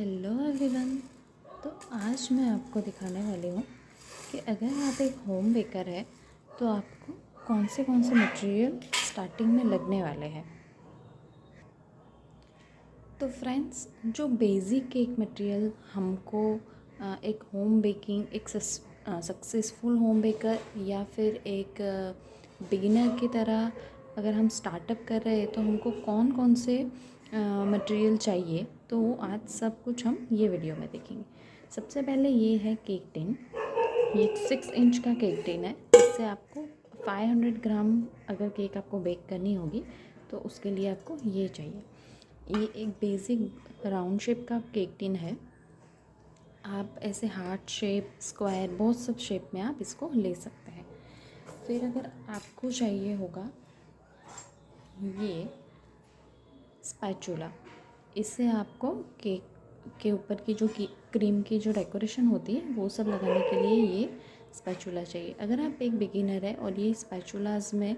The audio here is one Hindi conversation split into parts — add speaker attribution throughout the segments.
Speaker 1: Hello everyone. तो आज मैं आपको दिखाने वाली हूँ कि अगर आप एक होम बेकर है तो आपको कौन से मटेरियल स्टार्टिंग में लगने वाले हैं। तो फ्रेंड्स, जो बेसिक केक मटेरियल हमको एक होम बेकिंग, एक सक्सेसफुल होम बेकर या फिर एक बिगिनर की तरह अगर हम स्टार्टअप कर रहे हैं तो हमको कौन कौन से मटेरियल चाहिए, तो वो आज सब कुछ हम ये वीडियो में देखेंगे। सबसे पहले ये है केक टिन। ये 6 इंच का केक टिन है। इससे आपको 500 ग्राम अगर केक आपको बेक करनी होगी तो उसके लिए आपको ये चाहिए। ये एक बेसिक राउंड शेप का केक टिन है। आप ऐसे हार्ट शेप, स्क्वायर, बहुत सब शेप में आप इसको ले सकते हैं। फिर अगर आपको चाहिए होगा ये स्पैचुला, इससे आपको केक के ऊपर की जो क्रीम की जो डेकोरेशन होती है वो सब लगाने के लिए ये स्पैचुला चाहिए। अगर आप एक बिगिनर है और ये स्पैचुलाज में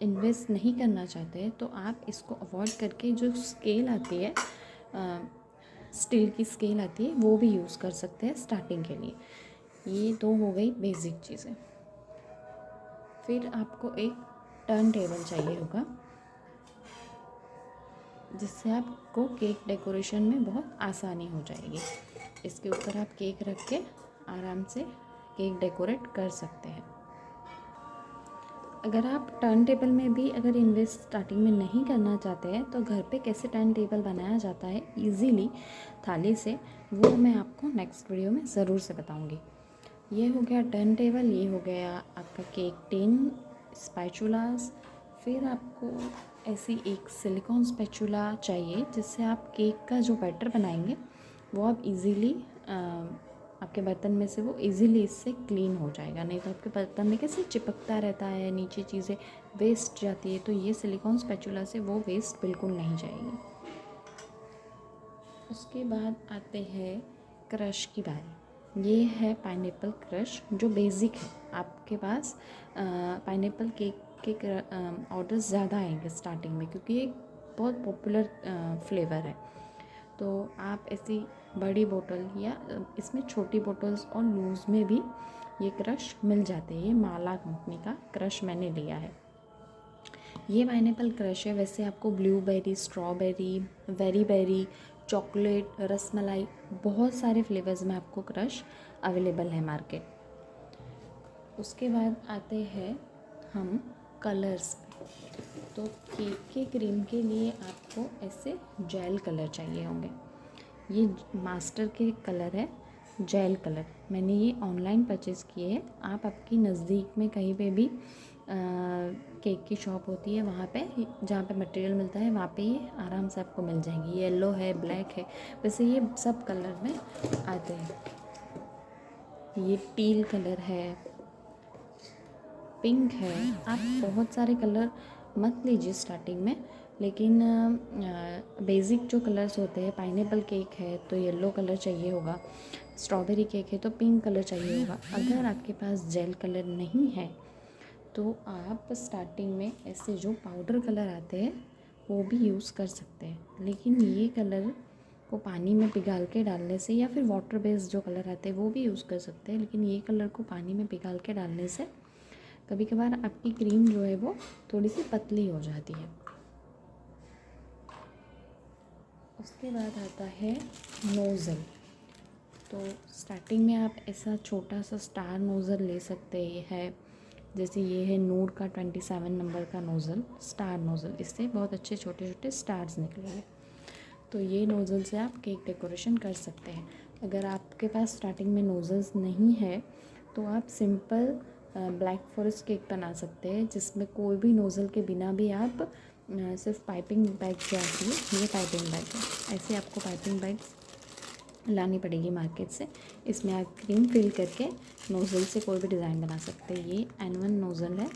Speaker 1: इन्वेस्ट नहीं करना चाहते हैं तो आप इसको अवॉइड करके जो स्केल आती है, स्टील की स्केल आती है, वो भी यूज़ कर सकते हैं स्टार्टिंग के लिए। ये दो हो गई बेसिक चीज़ें। फिर आपको एक टर्न टेबल चाहिए होगा जिससे आपको केक डेकोरेशन में बहुत आसानी हो जाएगी। इसके ऊपर आप केक रख के आराम से केक डेकोरेट कर सकते हैं। अगर आप टर्न टेबल में भी अगर इन्वेस्ट स्टार्टिंग में नहीं करना चाहते हैं तो घर पे कैसे टर्न टेबल बनाया जाता है इजीली थाली से, वो मैं आपको नेक्स्ट वीडियो में ज़रूर से बताऊंगी। ये हो गया टर्न टेबल, ये हो गया आपका केक टिन, स्पैचुलास। फिर आपको ऐसी एक सिलिकॉन स्पैचुला चाहिए जिससे आप केक का जो बैटर बनाएंगे वो आप इजीली आपके बर्तन में से वो इजीली इससे क्लीन हो जाएगा। नहीं तो आपके बर्तन में कैसे चिपकता रहता है, नीचे चीज़ें वेस्ट जाती है, तो ये सिलिकॉन स्पैचुला से वो वेस्ट बिल्कुल नहीं जाएगी। उसके बाद आते हैं क्रश की बारी। ये है पाइनएप्पल क्रश जो बेसिक है। आपके पास पाइनएप्पल केक के ऑर्डर्स ज़्यादा आएंगे स्टार्टिंग में क्योंकि ये बहुत पॉपुलर फ्लेवर है। तो आप ऐसी बड़ी बोतल या इसमें छोटी बोतल्स और लूज़ में भी ये क्रश मिल जाते हैं। ये माला कंपनी का क्रश मैंने लिया है। ये पाइनएप्पल क्रश है। वैसे आपको blueberry, strawberry, very berry, chocolate, rasmalai, बहुत सारे फ्लेवर्स में आपको क्रश अवेलेबल है मार्केट। उसके बाद आते हैं हम कलर्स। तो केक के क्रीम के लिए आपको ऐसे जेल कलर चाहिए होंगे। ये मास्टर के कलर है, जेल कलर। मैंने ये ऑनलाइन परचेज़ किए हैं। आप आपकी नज़दीक में कहीं पे भी केक की शॉप होती है वहाँ पे, जहाँ पे मटेरियल मिलता है वहाँ पे ये आराम से आपको मिल जाएंगी। येलो है, ब्लैक है, वैसे ये सब कलर में आते हैं। ये टील कलर है, पिंक है। आप बहुत सारे कलर मत लीजिए स्टार्टिंग में, लेकिन बेसिक जो कलर्स होते हैं, पाइनएप्पल केक है तो येलो कलर चाहिए होगा, स्ट्रॉबेरी केक है तो पिंक कलर चाहिए होगा। अगर आपके पास जेल कलर नहीं है तो आप स्टार्टिंग में ऐसे जो पाउडर कलर आते हैं वो भी यूज़ कर सकते हैं। लेकिन ये कलर को पानी में पिघाल के डालने से, या फिर वाटर बेस्ड जो कलर आते हैं वो भी यूज़ कर सकते हैं, लेकिन ये कलर को पानी में पिघाल के डालने से कभी कभार आपकी क्रीम जो है वो थोड़ी सी पतली हो जाती है। उसके बाद आता है नोज़ल। तो स्टार्टिंग में आप ऐसा छोटा सा स्टार नोज़ल ले सकते हैं। जैसे ये है नूर का 27 नंबर का नोज़ल, स्टार नोज़ल। इससे बहुत अच्छे छोटे छोटे स्टार्स निकलेंगे। तो ये नोज़ल से आप केक डेकोरेशन कर सकते हैं। अगर आपके पास स्टार्टिंग में नोज़ल्स नहीं है तो आप सिंपल ब्लैक फॉरेस्ट केक बना सकते हैं जिसमें कोई भी नोज़ल के बिना भी आप सिर्फ पाइपिंग बैग से आती है। ये पाइपिंग बैग है। ऐसे आपको पाइपिंग बैग्स लानी पड़ेगी मार्केट से। इसमें आप क्रीम फिल करके नोज़ल से कोई भी डिज़ाइन बना सकते हैं। ये N1 नोज़ल है,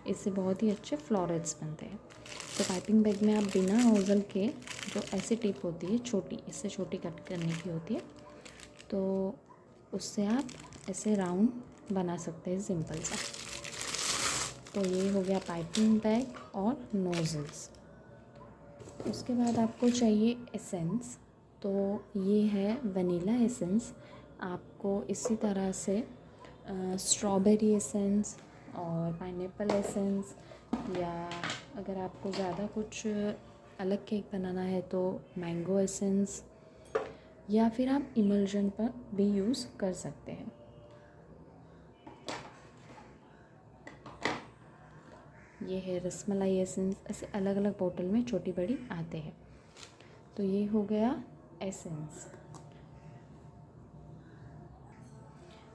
Speaker 1: इससे बहुत ही अच्छे फ्लोरेट्स बनते हैं। तो पाइपिंग बैग में आप बिना नोज़ल के, जो ऐसी टिप होती है छोटी, इससे छोटी कट करने की होती है, तो उससे आप ऐसे राउंड बना सकते हैं सिंपल सा। तो ये हो गया पाइपिंग बैग और नोज़ल्स। उसके बाद आपको चाहिए एसेंस। तो ये है वनीला एसेंस। आपको इसी तरह से स्ट्रॉबेरी एसेंस और पाइनएप्पल एसेंस, या अगर आपको ज़्यादा कुछ अलग केक बनाना है तो मैंगो एसेंस, या फिर आप इमल्जन पर भी यूज़ कर सकते हैं। ये है रसमलाई एसेंस। ऐसे अलग अलग बोतल में छोटी बड़ी आते हैं। तो ये हो गया एसेंस।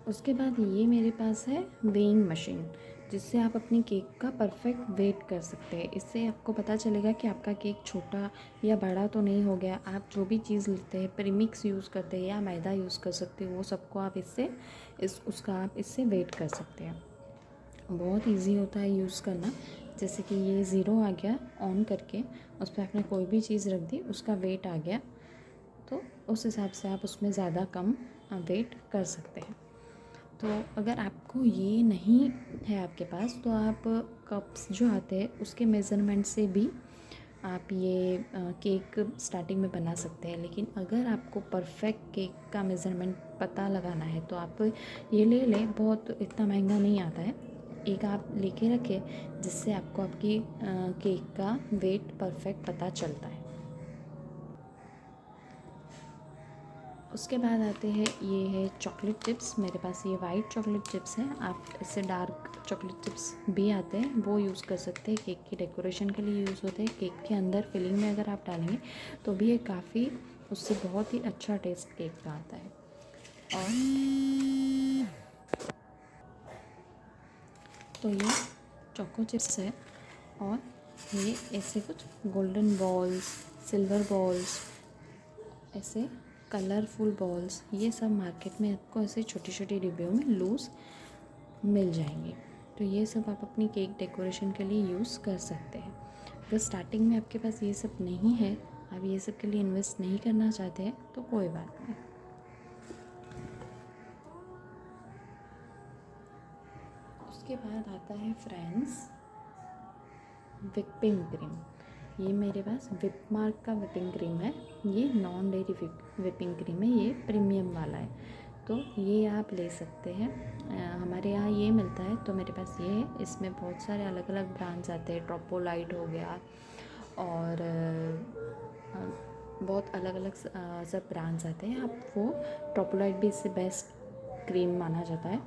Speaker 1: उसके बाद ये मेरे पास है वेइंग मशीन, जिससे आप अपनी केक का परफेक्ट वेट कर सकते हैं। इससे आपको पता चलेगा कि आपका केक छोटा या बड़ा तो नहीं हो गया। आप जो भी चीज़ लेते हैं, प्रीमिक्स यूज़ करते हैं या मैदा यूज़ कर सकते हो, वो सबको आप आप इससे वेट कर सकते हैं। बहुत इजी होता है यूज़ करना। जैसे कि ये ज़ीरो आ गया, ऑन करके उस पर आपने कोई भी चीज़ रख दी, उसका वेट आ गया, तो उस हिसाब से आप उसमें ज़्यादा कम वेट कर सकते हैं। तो अगर आपको ये नहीं है आपके पास, तो आप कप्स जो आते हैं उसके मेज़रमेंट से भी आप ये केक स्टार्टिंग में बना सकते हैं। लेकिन अगर आपको परफेक्ट केक का मेज़रमेंट पता लगाना है तो आप ये ले लें, बहुत इतना महंगा नहीं आता है। एक आप लेके रखें, जिससे आपको आपकी केक का वेट परफेक्ट पता चलता है। उसके बाद आते हैं, ये है चॉकलेट चिप्स। मेरे पास ये वाइट चॉकलेट चिप्स हैं। आप इससे डार्क चॉकलेट चिप्स भी आते हैं, वो यूज़ कर सकते हैं। केक की डेकोरेशन के लिए यूज़ होते हैं। केक के अंदर फिलिंग में अगर आप डालेंगे तो भी ये काफ़ी, उससे बहुत ही अच्छा टेस्ट केक का आता है। और तो ये चोको चिप्स है, और ये ऐसे कुछ गोल्डन बॉल्स, सिल्वर बॉल्स, ऐसे कलरफुल बॉल्स, ये सब मार्केट में आपको ऐसे छोटी छोटी डिब्बियों में लूज़ मिल जाएंगे। तो ये सब आप अपनी केक डेकोरेशन के लिए यूज़ कर सकते हैं। अगर स्टार्टिंग में आपके पास ये सब नहीं है, आप ये सब के लिए इन्वेस्ट नहीं करना चाहते हैं, तो कोई बात नहीं। उसके बाद आता है फ्रेंड्स विपिंग क्रीम। ये मेरे पास विप मार्क का विपिंग क्रीम है। ये नॉन डेयरी विपिंग क्रीम है, ये प्रीमियम वाला है। तो ये आप ले सकते हैं। हमारे यहाँ ये मिलता है, तो मेरे पास ये है। इसमें बहुत सारे अलग अलग ब्रांड्स आते हैं। ट्रोपोलाइट हो गया, और बहुत अलग अलग सब ब्रांड्स आते हैं। आप वो ट्रोपोलाइट भी इससे बेस्ट क्रीम माना जाता है,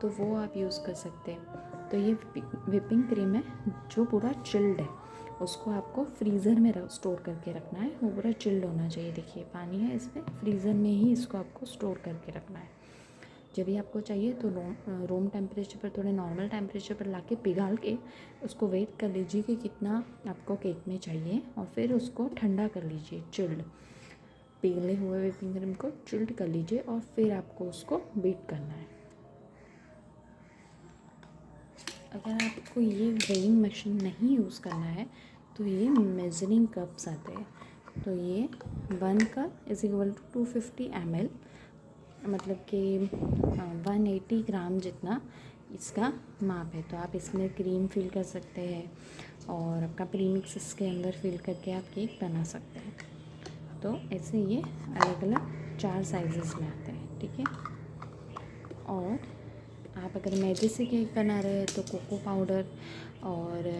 Speaker 1: तो वो आप यूज़ कर सकते हैं। तो ये विपिंग क्रीम है जो पूरा चिल्ड है। उसको आपको फ्रीज़र में स्टोर करके रखना है। वो पूरा चिल्ड होना चाहिए। देखिए पानी है इसमें, फ्रीज़र में ही इसको आपको स्टोर करके रखना है। जब भी आपको चाहिए तो रूम टेम्परेचर पर, थोड़े नॉर्मल टेम्परेचर पर लाके पिघाल के उसको वेट कर लीजिए कि कितना आपको केक में चाहिए, और फिर उसको ठंडा कर लीजिए। चिल्ड पिघले हुए विपिंग क्रीम को चिल्ड कर लीजिए, और फिर आपको उसको बीट करना है। अगर आपको ये वेइंग मशीन नहीं यूज़ करना है, तो ये मेजरिंग कप्स आते हैं। तो ये 1 cup is equal to 250 ml, मतलब कि 180 ग्राम जितना इसका माप है। तो आप इसमें क्रीम फिल कर सकते हैं, और आपका प्रीमिक्स इसके अंदर फिल करके आप केक बना सकते हैं। तो ऐसे ये अलग अलग 4 साइज़ में आते हैं, ठीक है। और आप अगर मैदे से केक बना रहे हैं तो कोको पाउडर और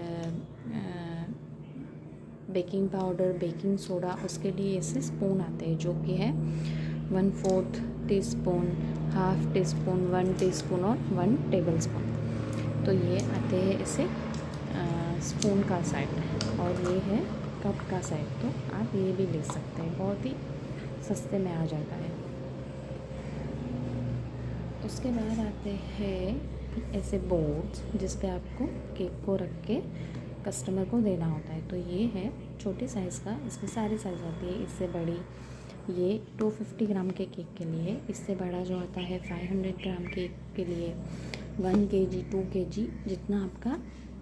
Speaker 1: बेकिंग पाउडर, बेकिंग सोडा, उसके लिए ऐसे स्पून आते हैं, जो कि है 1/4 teaspoon, half tea spoon, 1 teaspoon और 1 टेबलस्पून। तो ये आते हैं ऐसे स्पून का साइड, और ये है कप का साइड। तो आप ये भी ले सकते हैं, बहुत ही सस्ते में आ जाता है। उसके बाद आते हैं ऐसे बोर्ड्स, जिस पे आपको केक को रख के कस्टमर को देना होता है। तो ये है छोटे साइज़ का, इसमें सारी साइज़ आती है। इससे बड़ी ये 250 ग्राम के केक के लिए, इससे बड़ा जो आता है 500 ग्राम केक के लिए, 1 kg 2 kg, जितना आपका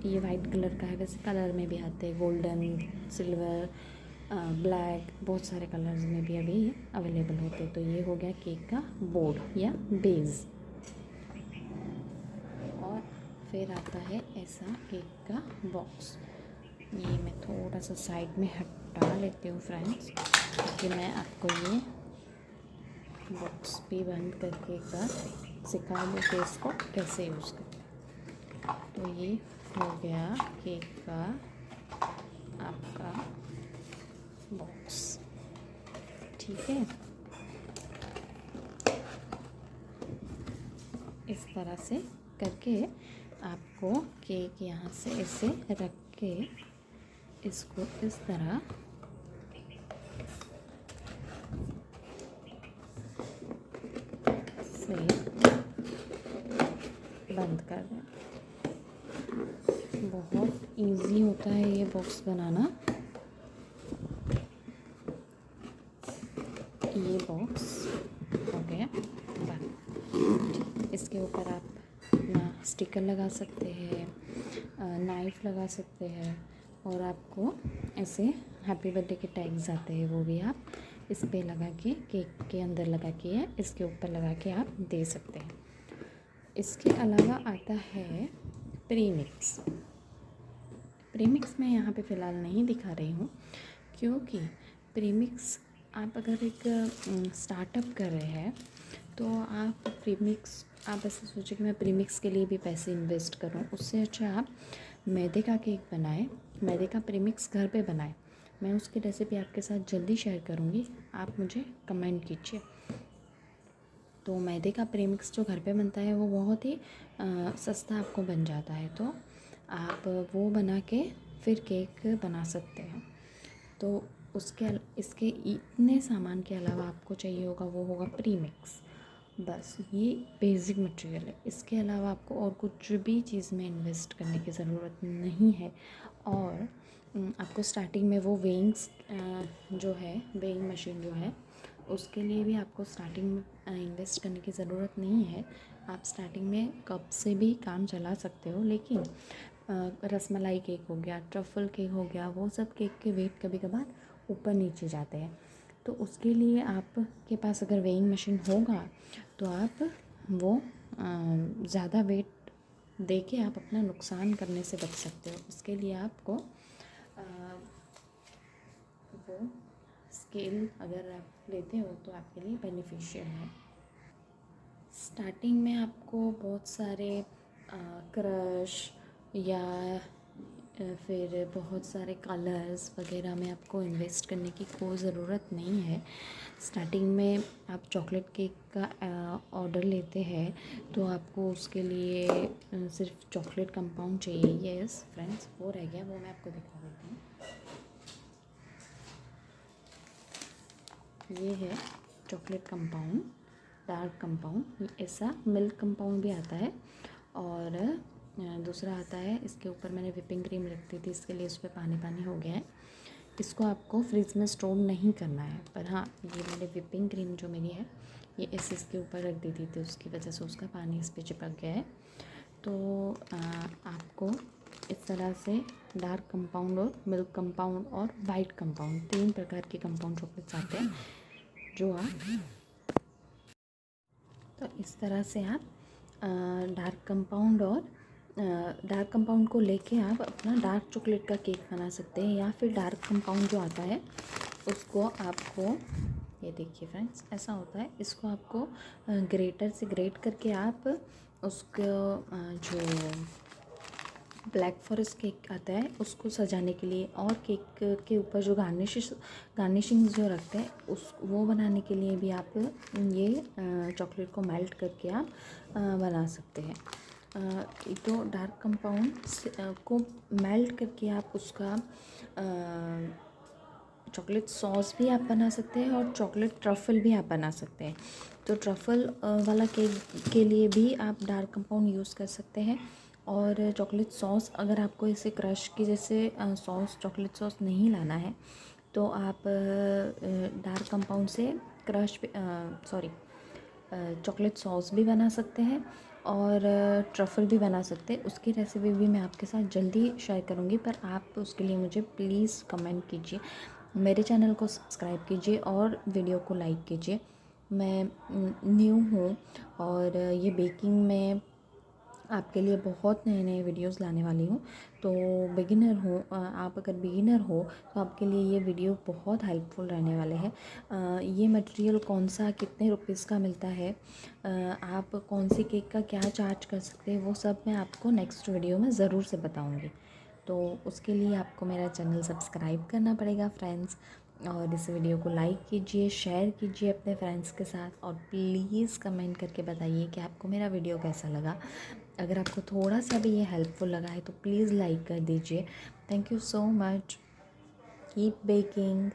Speaker 1: ये वाइट कलर का है वैसे कलर में भी आते हैं, गोल्डन, सिल्वर, ब्लैक, बहुत सारे कलर्स में भी अभी ये अवेलेबल होते हैं। तो ये हो गया केक का बोर्ड या बेस। और फिर आता है ऐसा केक का बॉक्स। ये मैं थोड़ा सा साइड में हटा लेती हूँ फ्रेंड्स। कि मैं आपको ये बॉक्स भी बंद करके एक बार सिखा दूँ कि इसको कैसे यूज़ करें। तो ये हो गया केक का आपका बॉक्स, ठीक है। इस तरह से करके आपको केक यहाँ से ऐसे रख के इसको इस तरह से बंद कर दें। बहुत इजी होता है ये बॉक्स बनाना। ये बॉक्स हो गया बंद। इसके ऊपर आप अपना स्टिकर लगा सकते हैं, नाइफ़ लगा सकते हैं, और आपको ऐसे हैप्पी बर्थडे के टैग्स आते हैं, वो भी आप इस पे लगा के केक के अंदर लगा के या इसके ऊपर लगा के आप दे सकते हैं। इसके अलावा आता है प्रीमिक्स। प्रीमिक्स मैं यहाँ पे फ़िलहाल नहीं दिखा रही हूँ, क्योंकि प्रीमिक्स आप अगर एक स्टार्टअप कर रहे हैं तो आप ऐसे सोचें कि मैं प्रीमिक्स के लिए भी पैसे इन्वेस्ट करूं, उससे अच्छा आप मैदे का केक बनाएं, मैदे का प्रीमिक्स घर पे बनाएं। मैं उसकी रेसिपी आपके साथ जल्दी शेयर करूंगी, आप मुझे कमेंट कीजिए। तो मैदे का प्रीमिक्स जो घर पे बनता है वो बहुत ही सस्ता आपको बन जाता है, तो आप वो बना के फिर केक बना सकते हैं। तो इसके इतने सामान के अलावा आपको चाहिए होगा वो होगा प्रीमिक्स। बस ये बेसिक मटेरियल है। इसके अलावा आपको और कुछ भी चीज़ में इन्वेस्ट करने की ज़रूरत नहीं है। और आपको स्टार्टिंग में वो वेइंग मशीन जो है उसके लिए भी आपको स्टार्टिंग में इन्वेस्ट करने की ज़रूरत नहीं है। आप स्टार्टिंग में कप से भी काम चला सकते हो, लेकिन रसमलाई केक हो गया, ट्रफल केक हो गया, वो सब केक के वेट कभी कभार ऊपर नीचे जाते हैं। तो उसके लिए आपके पास अगर वेइंग मशीन होगा तो आप वो ज़्यादा वेट दे के आप अपना नुकसान करने से बच सकते हो। इसके लिए आपको वो स्केल अगर आप लेते हो तो आपके लिए बेनिफिशियल है। स्टार्टिंग में आपको बहुत सारे क्रश या फिर बहुत सारे कलर्स वगैरह में आपको इन्वेस्ट करने की कोई ज़रूरत नहीं है। स्टार्टिंग में आप चॉकलेट केक का ऑर्डर लेते हैं तो आपको उसके लिए सिर्फ चॉकलेट कंपाउंड चाहिए। यस फ्रेंड्स, वो रह गया, वो मैं आपको दिखा देती हूँ। ये है चॉकलेट कंपाउंड, डार्क कंपाउंड। ऐसा मिल्क कंपाउंड भी आता है, और दूसरा आता है, इसके ऊपर मैंने विपिंग क्रीम रख दी थी, इसके लिए उस पर पानी पानी हो गया है। इसको आपको फ्रिज में स्टोर नहीं करना है, पर हाँ ये मैंने विपिंग क्रीम जो मेरी है ये इसके ऊपर रख दी थी, तो उसकी वजह से उसका पानी इस पर चिपक गया है। तो आपको इस तरह से डार्क कंपाउंड और मिल्क कंपाउंड और वाइट कंपाउंड, 3 प्रकार के कंपाउंड चॉकलेट्स आते हैं जो आप, तो इस तरह से आप डार्क कंपाउंड को लेके आप अपना डार्क चॉकलेट का केक बना सकते हैं। या फिर डार्क कंपाउंड जो आता है उसको आपको, ये देखिए फ्रेंड्स ऐसा होता है, इसको आपको ग्रेटर से ग्रेट करके आप उसको जो ब्लैक फॉरेस्ट केक आता है उसको सजाने के लिए, और केक के ऊपर जो गार्निशिंग जो रखते हैं वो बनाने के लिए भी आप ये चॉकलेट को मेल्ट करके आप बना सकते हैं। तो डार्क कंपाउंड को मेल्ट करके आप उसका चॉकलेट सॉस भी आप बना सकते हैं और चॉकलेट ट्रफ़ल भी आप बना सकते हैं। तो ट्रफ़ल वाला केक के लिए भी आप डार्क कंपाउंड यूज़ कर सकते हैं। और चॉकलेट सॉस अगर आपको इसे क्रश की जैसे चॉकलेट सॉस नहीं लाना है तो आप डार्क कंपाउंड से चॉकलेट सॉस भी बना सकते हैं और ट्रफ़ल भी बना सकते हैं। उसकी रेसिपी भी मैं आपके साथ जल्दी शेयर करूँगी, पर आप उसके लिए मुझे प्लीज़ कमेंट कीजिए, मेरे चैनल को सब्सक्राइब कीजिए और वीडियो को लाइक कीजिए। मैं न्यू हूँ और ये बेकिंग में आपके लिए बहुत नए नए वीडियोस लाने वाली हूँ। तो बिगिनर हो, आप अगर बिगिनर हो तो आपके लिए ये वीडियो बहुत हेल्पफुल रहने वाले हैं। ये मटेरियल कौन सा कितने रुपीज़ का मिलता है, आप कौन सी केक का क्या चार्ज कर सकते हैं, वो सब मैं आपको नेक्स्ट वीडियो में ज़रूर से बताऊँगी। तो उसके लिए आपको मेरा चैनल सब्सक्राइब करना पड़ेगा फ्रेंड्स, और इस वीडियो को लाइक कीजिए, शेयर कीजिए अपने फ्रेंड्स के साथ, और प्लीज़ कमेंट करके बताइए कि आपको मेरा वीडियो कैसा लगा। अगर आपको थोड़ा सा भी ये हेल्पफुल लगा है तो प्लीज़ लाइक कर दीजिए। Thank you so much. Keep baking.